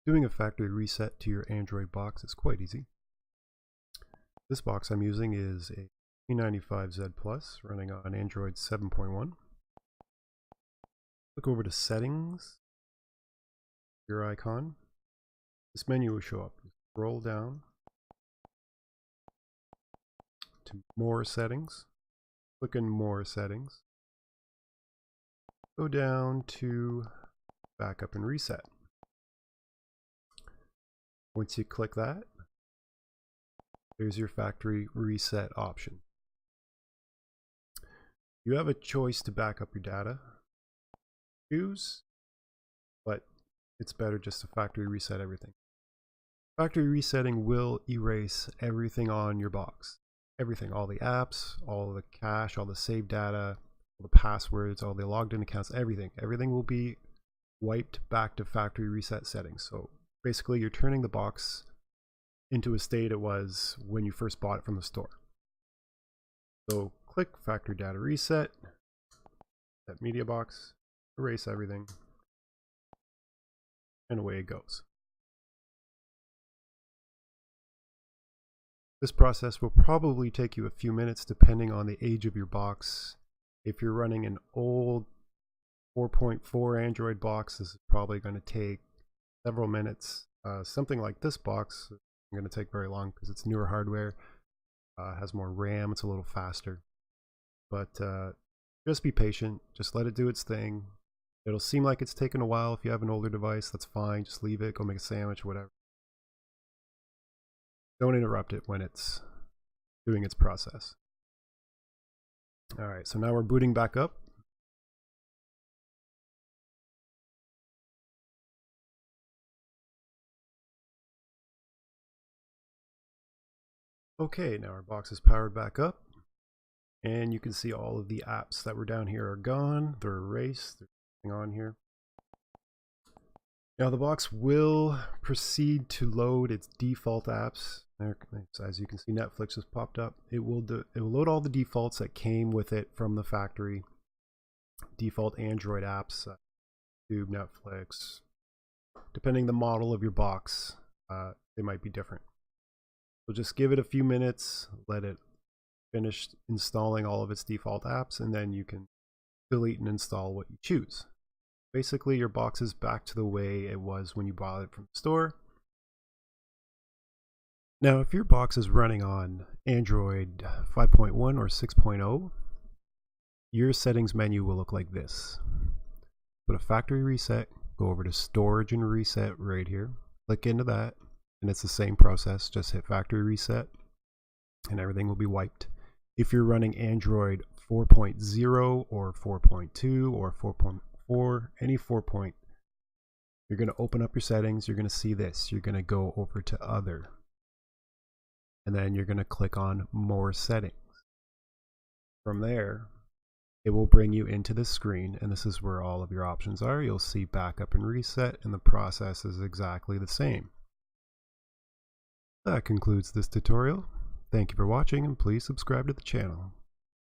Doing a factory reset to your Android box is quite easy. This box I'm using is a T95Zplus running on Android 7.1. Look over to Settings, your icon. This menu will show up. Scroll down to More Settings. Click in More Settings. Go down to Backup and Reset. Once you click that, there's your factory reset option. You have a choice to back up your data. Choose, but it's better just to factory reset everything. Factory resetting will erase everything on your box. Everything, all the apps, all the cache, all the saved data, all the passwords, all the logged in accounts, everything. Everything will be wiped back to factory reset settings. So basically you're turning the box into a state it was when you first bought it from the store. So click factory data reset, that media box, erase everything, and away it goes. This process will probably take you a few minutes depending on the age of your box. If you're running an old 4.4 Android box, this is probably going to take several minutes. Something like this box isn't going to take very long because it's newer hardware, has more RAM, it's a little faster. But just be patient, just let it do its thing. It'll seem like it's taken a while. If you have an older device, that's fine, just leave it, go make a sandwich, whatever. Don't interrupt it when it's doing its process. Alright, so now we're booting back up. Okay, now our box is powered back up, and you can see all of the apps that were down here are gone. They're erased. There's nothing on here. Now the box will proceed to load its default apps. There, as you can see, Netflix has popped up. It will load all the defaults that came with it from the factory. Default Android apps, YouTube, Netflix. Depending the model of your box, they might be different. So just give it a few minutes, let it finish installing all of its default apps, and then you can delete and install what you choose. Basically, your box is back to the way it was when you bought it from the store. Now, if your box is running on Android 5.1 or 6.0, your settings menu will look like this. Go to Factory Reset, go over to Storage and Reset right here, click into that, and it's the same process. Just hit Factory Reset, and everything will be wiped. If you're running Android 4.0 or 4.2 or 4.4, any 4 point, you're going to open up your settings. You're going to see this. You're going to go over to Other, and then you're going to click on More Settings. From there, it will bring you into this screen, and this is where all of your options are. You'll see Backup and Reset, and the process is exactly the same. That concludes this tutorial. Thank you for watching, and please subscribe to the channel.